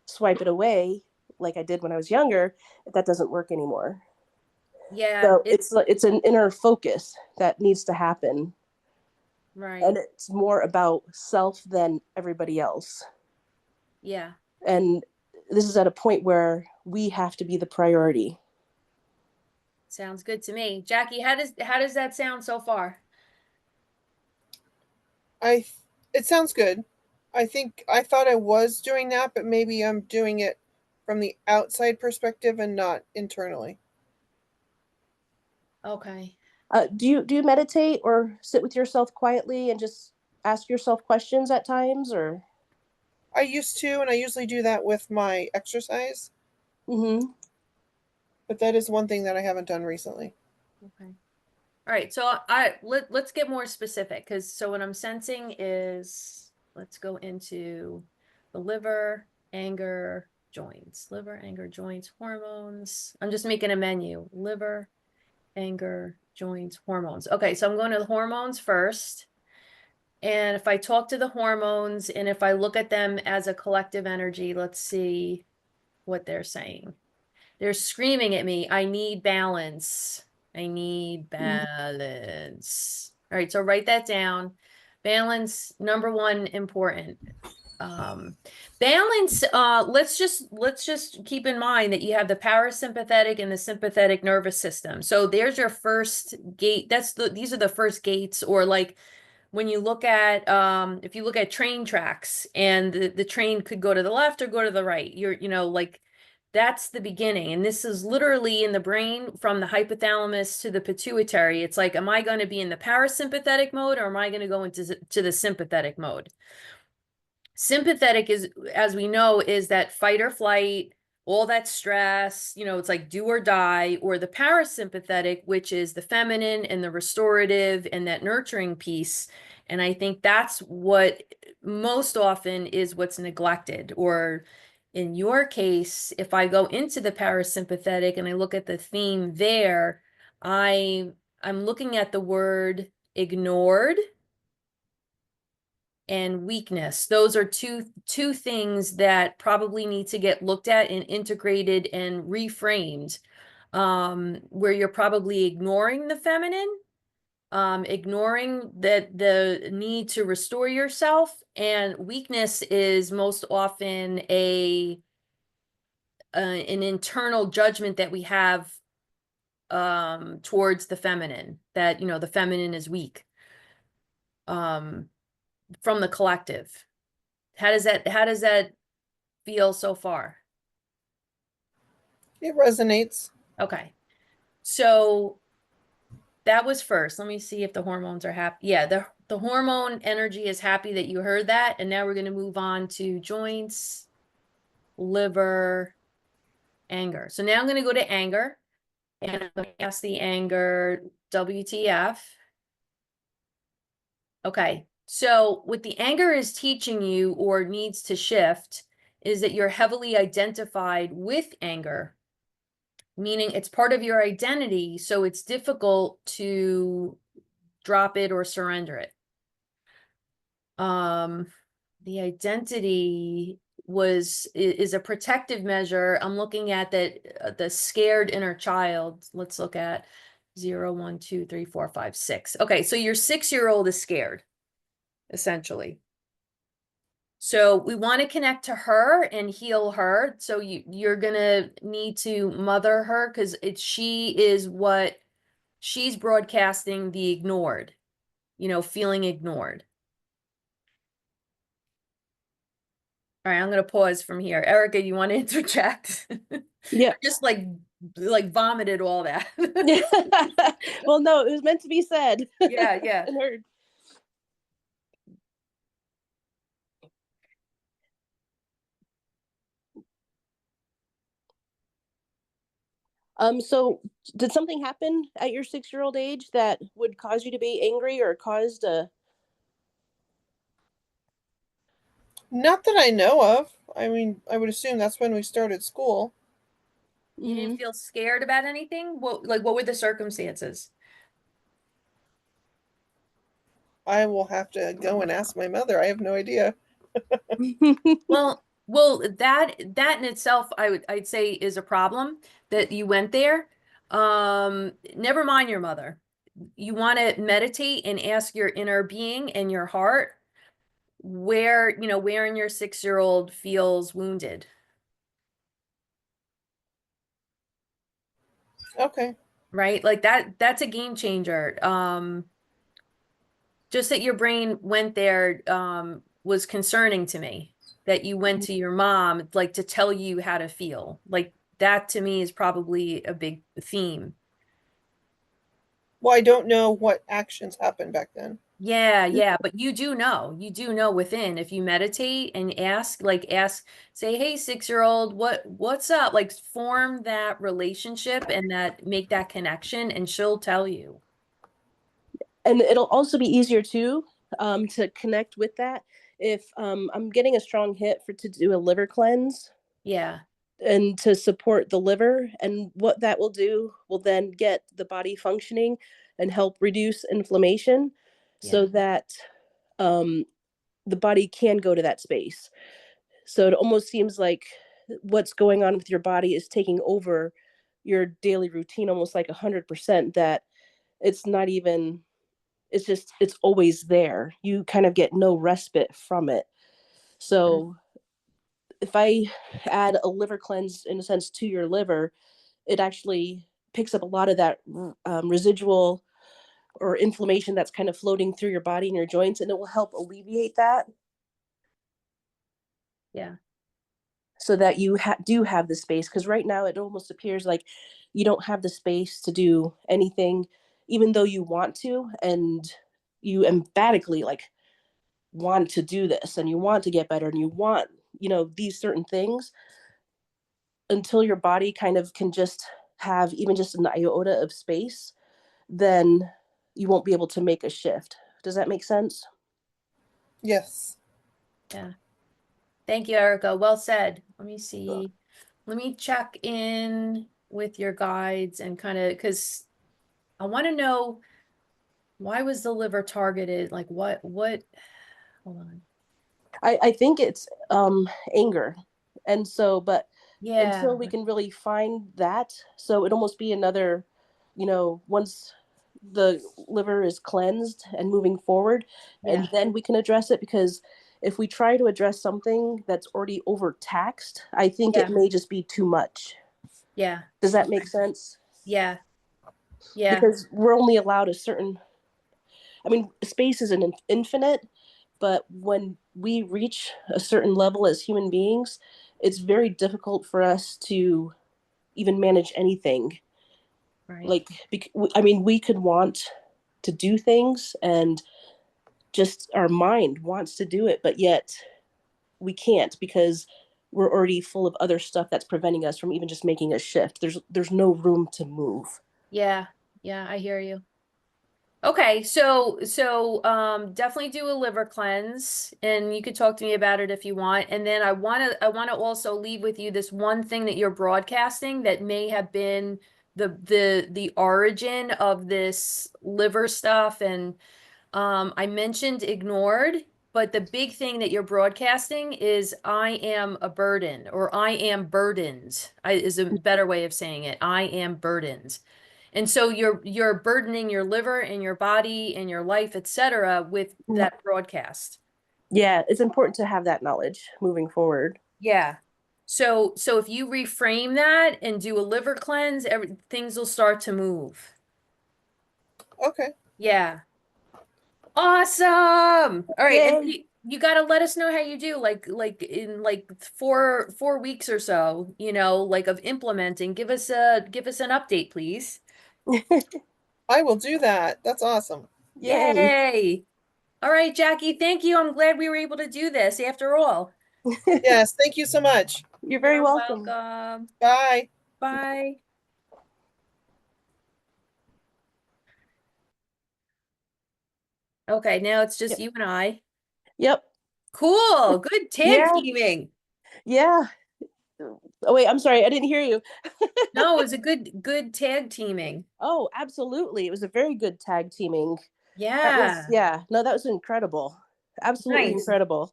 swipe it away like I did when I was younger. That doesn't work anymore. Yeah. So it's an inner focus that needs to happen. Right. And it's more about self than everybody else. Yeah. And this is at a point where we have to be the priority. Sounds good to me. Jackie, how does that sound so far? It sounds good. I thought I was doing that, but maybe I'm doing it from the outside perspective and not internally. Okay. Do you meditate or sit with yourself quietly and just ask yourself questions at times, or? I used to, and I usually do that with my exercise. Mm-hmm. But that is one thing that I haven't done recently. Okay. All right. So let's get more specific, because so what I'm sensing is, let's go into the liver, anger, joints, hormones. I'm just making a menu. Liver, anger, joints, hormones. Okay, so I'm going to the hormones first. And if I talk to the hormones and if I look at them as a collective energy, let's see what they're saying. They're screaming at me, I need balance. I need balance. All right, so write that down. Balance, number one, important. Balance, let's just keep in mind that you have the parasympathetic and the sympathetic nervous system. So there's your first gate. These are the first gates, or like when you look at if you look at train tracks, and the train could go to the left or go to the right, like that's the beginning. And this is literally in the brain, from the hypothalamus to the pituitary. It's like, am I going to be in the parasympathetic mode, or am I going to go into the sympathetic mode? Sympathetic is, as we know, is that fight or flight, all that stress, it's like do or die. Or the parasympathetic, which is the feminine and the restorative and that nurturing piece. And I think that's what most often is what's neglected. Or in your case, if I go into the parasympathetic and I look at the theme there, I'm looking at the word ignored and weakness. Those are two things that probably need to get looked at and integrated and reframed, where you're probably ignoring the feminine, ignoring that the need to restore yourself. And weakness is most often an internal judgment that we have towards the feminine, that the feminine is weak, from the collective. How does that feel so far? It resonates. Okay. So that was first. Let me see if the hormones are happy. Yeah, the hormone energy is happy that you heard that. And now we're going to move on to joints, liver, anger. So now I'm going to go to anger, and I'm going to ask the anger, WTF. Okay. So what the anger is teaching you, or needs to shift, is that you're heavily identified with anger. meaning it's part of your identity, so it's difficult to drop it or surrender it. The identity is a protective measure. I'm looking at that the scared inner child. Let's look at 0, 1, 2, 3, 4, 5, 6. Okay, so your 6-year-old is scared, essentially. So we want to connect to her and heal her. So you're gonna need to mother her, because she is what she's broadcasting, the ignored, feeling ignored. All right, I'm gonna pause from here. Erica, you want to interject? Yeah. Just like vomited all that. Well, no, it was meant to be said. Yeah. And heard. So did something happen at your 6-year-old age that would cause you to be angry or caused a... Not that I know of. I mean, I would assume that's when we started school. You didn't feel scared about anything? What were the circumstances? I will have to go and ask my mother. I have no idea. Well, that in itself, I'd say is a problem that you went there. Never mind your mother. You want to meditate and ask your inner being and your heart where in your 6-year-old feels wounded. Okay. Right? Like that's a game changer. Just that your brain went there was concerning to me, that you went to your mom like to tell you how to feel. Like that to me is probably a big theme. Well, I don't know what actions happened back then. Yeah, but you do know within, if you meditate and say, hey, 6-year-old, what's up? Like form that relationship and make that connection, and she'll tell you. And it'll also be easier too, to connect with that if I'm getting a strong hit to do a liver cleanse. Yeah. And to support the liver, and what that will do will then get the body functioning and help reduce inflammation, so that the body can go to that space. So it almost seems like what's going on with your body is taking over your daily routine almost like 100%, that it's not even, it's always there. You kind of get no respite from it. So if I add a liver cleanse, in a sense, to your liver, it actually picks up a lot of that residual or inflammation that's kind of floating through your body and your joints, and it will help alleviate that. Yeah. So that you do have the space, because right now it almost appears like you don't have the space to do anything, even though you want to, and you emphatically like want to do this, and you want to get better, and you want, these certain things, until your body kind of can just have even just an iota of space, then you won't be able to make a shift. Does that make sense? Yes. Yeah. Thank you, Erica. Well said. Let me see. Let me check in with your guides and kind of, because I want to know, why was the liver targeted? Like what, hold on. I think it's anger. And so, but until we Yeah. can really find that, so it almost be another, once the liver is cleansed and moving forward, and then we can address it, because if we try to address something that's already overtaxed, I think it may just be too much. Yeah. Does that make sense? Yeah. Because we're only allowed a certain, space is an infinite, but when we reach a certain level as human beings, it's very difficult for us to even manage anything. Right. Like, we could want to do things, and just our mind wants to do it, but yet we can't, because we're already full of other stuff that's preventing us from even just making a shift. There's no room to move. Yeah. I hear you. Okay, so definitely do a liver cleanse, and you could talk to me about it if you want. And then I want to also leave with you this one thing that you're broadcasting that may have been the origin of this liver stuff. And I mentioned ignored, but the big thing that you're broadcasting is I am a burden, or I am burdened, is a better way of saying it. I am burdened. And so you're burdening your liver and your body and your life, etc., with that broadcast. Yeah, it's important to have that knowledge moving forward. Yeah. So if you reframe that and do a liver cleanse, things will start to move. Okay. Yeah. Awesome. All right. And Yay. you got to let us know how you do, like in like four weeks or so, like of implementing. Give us an update, please. I will do that. That's awesome. Yay. Yay. All right, Jackie, thank you. I'm glad we were able to do this after all. Yes, thank you so much. You're very You're welcome. welcome. Bye. Bye. Okay, now it's just Yep. you and I. Yep. Cool. Good tag Yeah. teaming. Yeah. Oh, wait, I'm sorry. I didn't hear you. No, it was a good tag teaming. Oh, absolutely. It was a very good tag teaming. Yeah. No, that was incredible. Absolutely Nice. incredible.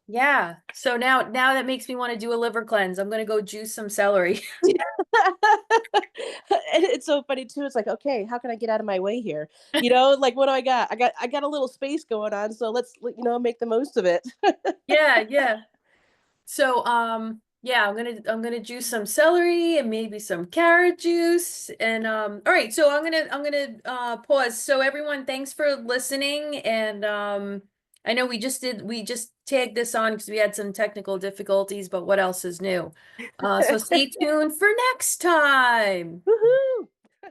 Yeah. So now that makes me want to do a liver cleanse. I'm going to go juice some celery. And it's so funny too. It's like, okay, how can I get out of my way here? Like, what do I got? I got a little space going on, so let's make the most of it. Yeah, yeah. So yeah, I'm gonna juice some celery and maybe some carrot juice. And all right, so I'm gonna pause. So everyone, thanks for listening. And I know we just tagged this on because we had some technical difficulties, but what else is new? So stay tuned for next time. Woohoo!